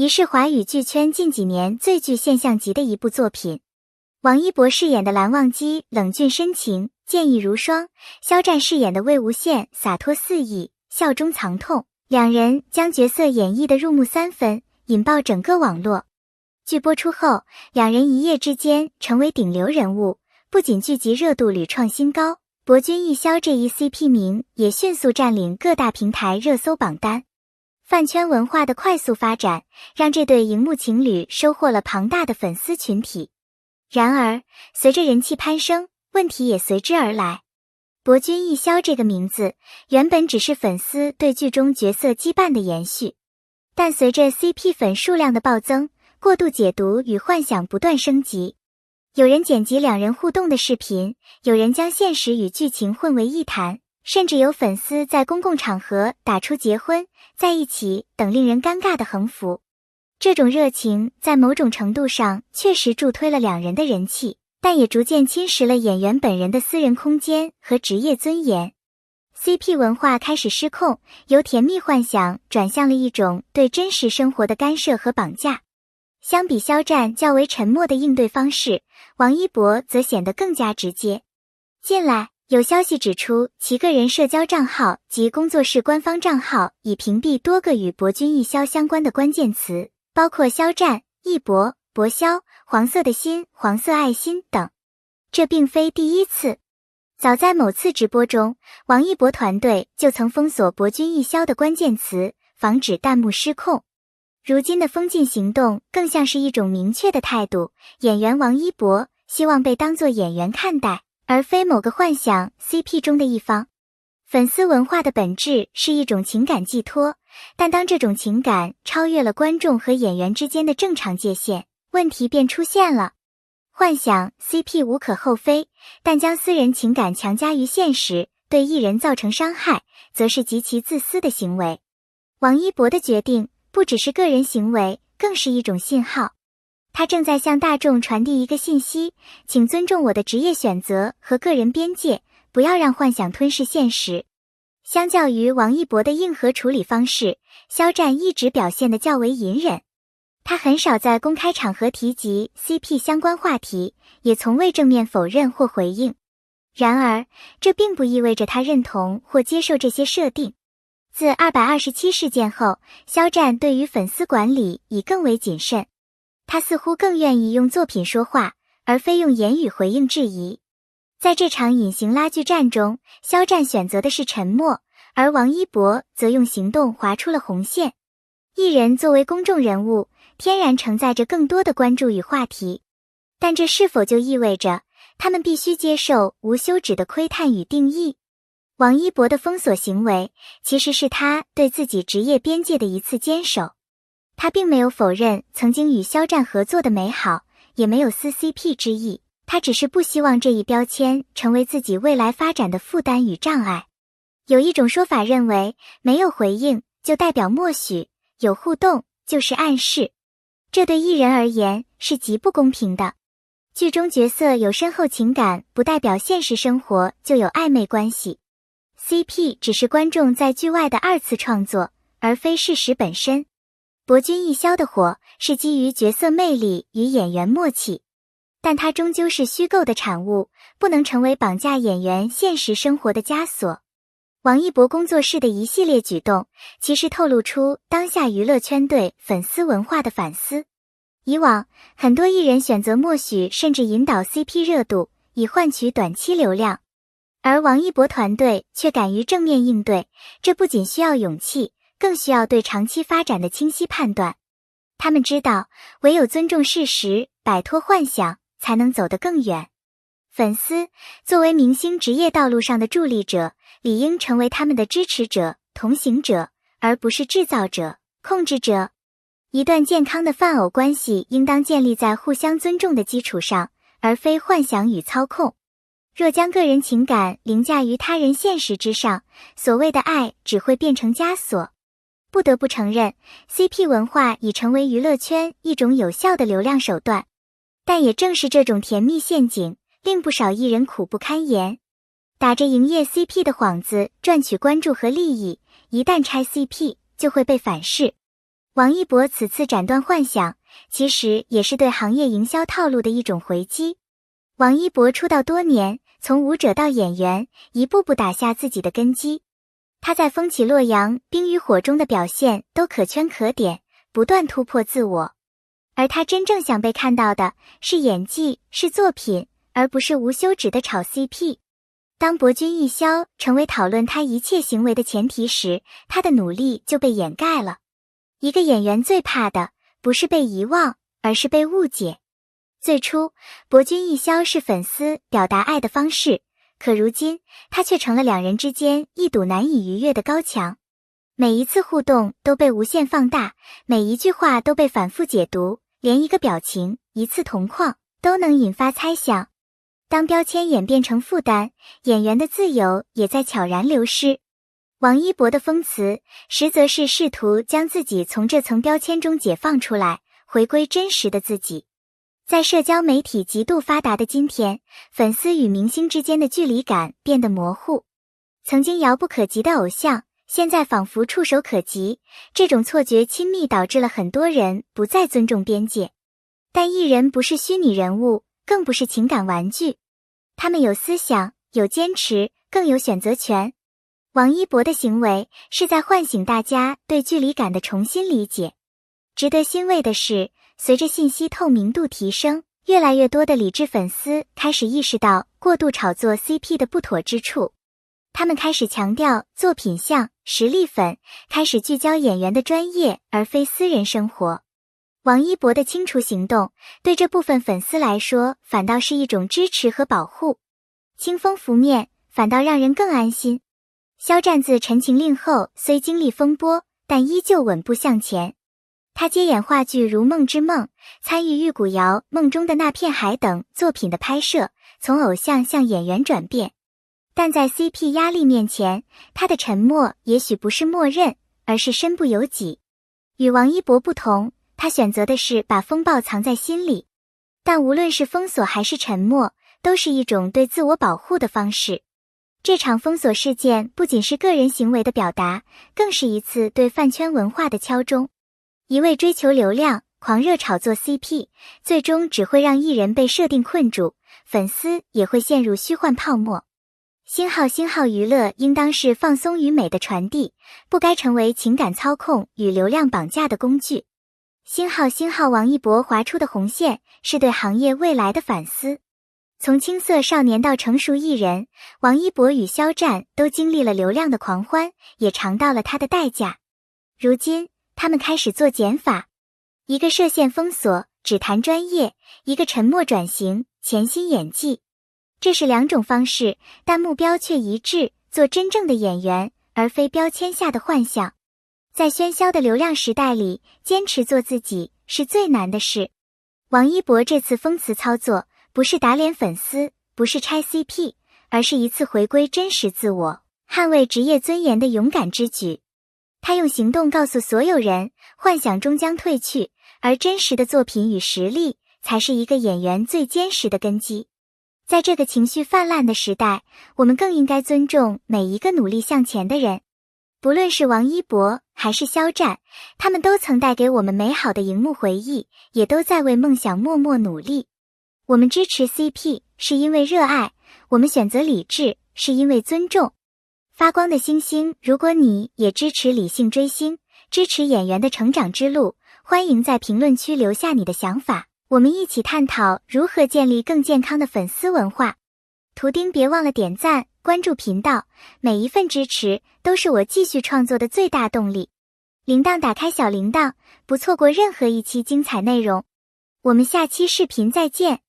疑是华语剧圈近几年最具现象级的一部作品。王一博饰演的蓝忘机冷峻深情，见义如霜，肖战饰演的魏无羡洒脱肆意，笑中藏痛，两人将角色演绎得入木三分，引爆整个网络。剧播出后，两人一夜之间成为顶流人物，不仅剧集热度屡创新高，博君一肖这一 CP 名也迅速占领各大平台热搜榜单。饭圈文化的快速发展，让这对荧幕情侣收获了庞大的粉丝群体。然而，随着人气攀升，问题也随之而来。博君一肖这个名字，原本只是粉丝对剧中角色羁绊的延续，但随着 CP 粉数量的暴增，过度解读与幻想不断升级。有人剪辑两人互动的视频，有人将现实与剧情混为一谈，甚至有粉丝在公共场合打出结婚、在一起等令人尴尬的横幅。这种热情在某种程度上确实助推了两人的人气，但也逐渐侵蚀了演员本人的私人空间和职业尊严。CP 文化开始失控，由甜蜜幻想转向了一种对真实生活的干涉和绑架。相比肖战较为沉默的应对方式，王一博则显得更加直接。近来，有消息指出，其个人社交账号及工作室官方账号已屏蔽多个与博君一肖相关的关键词，包括肖战、一博、博肖、黄色的心、黄色爱心等。这并非第一次。早在某次直播中，王一博团队就曾封锁博君一肖的关键词，防止弹幕失控。如今的封禁行动更像是一种明确的态度，演员王一博希望被当作演员看待，而非某个幻想 CP 中的一方。粉丝文化的本质是一种情感寄托，但当这种情感超越了观众和演员之间的正常界限，问题便出现了。幻想 CP 无可厚非，但将私人情感强加于现实，对艺人造成伤害，则是极其自私的行为。王一博的决定不只是个人行为，更是一种信号。他正在向大众传递一个信息，请尊重我的职业选择和个人边界，不要让幻想吞噬现实。相较于王一博的硬核处理方式，肖战一直表现得较为隐忍。他很少在公开场合提及 CP 相关话题，也从未正面否认或回应。然而，这并不意味着他认同或接受这些设定。自227事件后，肖战对于粉丝管理已更为谨慎。他似乎更愿意用作品说话，而非用言语回应质疑。在这场隐形拉锯战中，肖战选择的是沉默，而王一博则用行动划出了红线。艺人作为公众人物，天然承载着更多的关注与话题，但这是否就意味着他们必须接受无休止的窥探与定义？王一博的封锁行为其实是他对自己职业边界的一次坚守。他并没有否认曾经与肖战合作的美好，也没有撕 CP 之意，他只是不希望这一标签成为自己未来发展的负担与障碍。有一种说法认为，没有回应就代表默许，有互动就是暗示。这对艺人而言是极不公平的。剧中角色有深厚情感，不代表现实生活就有暧昧关系。CP 只是观众在剧外的二次创作，而非事实本身。博君一肖的火是基于角色魅力与演员默契，但它终究是虚构的产物，不能成为绑架演员现实生活的枷锁。王一博工作室的一系列举动，其实透露出当下娱乐圈对粉丝文化的反思。以往，很多艺人选择默许甚至引导 CP 热度，以换取短期流量。而王一博团队却敢于正面应对，这不仅需要勇气，更需要对长期发展的清晰判断。他们知道，唯有尊重事实，摆脱幻想，才能走得更远。粉丝作为明星职业道路上的助力者，理应成为他们的支持者、同行者，而不是制造者、控制者。一段健康的饭偶关系应当建立在互相尊重的基础上，而非幻想与操控。若将个人情感凌驾于他人现实之上，所谓的爱只会变成枷锁。不得不承认， CP 文化已成为娱乐圈一种有效的流量手段。但也正是这种甜蜜陷阱，令不少艺人苦不堪言。打着营业 CP 的幌子赚取关注和利益，一旦拆 CP 就会被反噬。王一博此次斩断幻想，其实也是对行业营销套路的一种回击。王一博出道多年，从舞者到演员，一步步打下自己的根基。他在风起洛阳、冰与火中的表现都可圈可点，不断突破自我。而他真正想被看到的是演技，是作品，而不是无休止的炒 CP。当博君一肖成为讨论他一切行为的前提时，他的努力就被掩盖了。一个演员最怕的不是被遗忘，而是被误解。最初，博君一肖是粉丝表达爱的方式，可如今他却成了两人之间一堵难以逾越的高墙。每一次互动都被无限放大，每一句话都被反复解读，连一个表情、一次同框都能引发猜想。当标签演变成负担，演员的自由也在悄然流失。王一博的封词，实则是试图将自己从这层标签中解放出来，回归真实的自己。在社交媒体极度发达的今天，粉丝与明星之间的距离感变得模糊。曾经遥不可及的偶像，现在仿佛触手可及，这种错觉亲密导致了很多人不再尊重边界。但艺人不是虚拟人物，更不是情感玩具，他们有思想，有坚持，更有选择权。王一博的行为是在唤醒大家对距离感的重新理解。值得欣慰的是，随着信息透明度提升，越来越多的理智粉丝开始意识到过度炒作 CP 的不妥之处。他们开始强调作品像、实力粉，开始聚焦演员的专业而非私人生活。王一博的清除行动，对这部分粉丝来说，反倒是一种支持和保护。清风拂面，反倒让人更安心。肖战自《陈情令》后，虽经历风波，但依旧稳步向前。他接演话剧《如梦之梦》，参与玉骨遥、梦中的那片海等作品的拍摄，从偶像向演员转变。但在 CP 压力面前，他的沉默也许不是默认，而是身不由己。与王一博不同，他选择的是把风暴藏在心里。但无论是封锁还是沉默，都是一种对自我保护的方式。这场封锁事件不仅是个人行为的表达，更是一次对饭圈文化的敲钟。一味追求流量，狂热炒作 CP， 最终只会让艺人被设定困住，粉丝也会陷入虚幻泡沫。星号娱乐应当是放松与美的传递，不该成为情感操控与流量绑架的工具。星号王一博划出的红线，是对行业未来的反思。从青涩少年到成熟艺人，王一博与肖战都经历了流量的狂欢，也尝到了它的代价。如今，他们开始做减法，一个设限封锁，只谈专业；一个沉默转型，潜心演技。这是两种方式，但目标却一致，做真正的演员，而非标签下的幻想。在喧嚣的流量时代里，坚持做自己是最难的事。王一博这次封词操作，不是打脸粉丝，不是拆 CP， 而是一次回归真实自我，捍卫职业尊严的勇敢之举。他用行动告诉所有人，幻想终将褪去，而真实的作品与实力，才是一个演员最坚实的根基。在这个情绪泛滥的时代，我们更应该尊重每一个努力向前的人。不论是王一博还是肖战，他们都曾带给我们美好的荧幕回忆，也都在为梦想默默努力。我们支持 CP 是因为热爱，我们选择理智是因为尊重。发光的星星，如果你也支持理性追星，支持演员的成长之路，欢迎在评论区留下你的想法，我们一起探讨如何建立更健康的粉丝文化。图钉别忘了点赞、关注频道，每一份支持都是我继续创作的最大动力。铃铛打开小铃铛，不错过任何一期精彩内容。我们下期视频再见。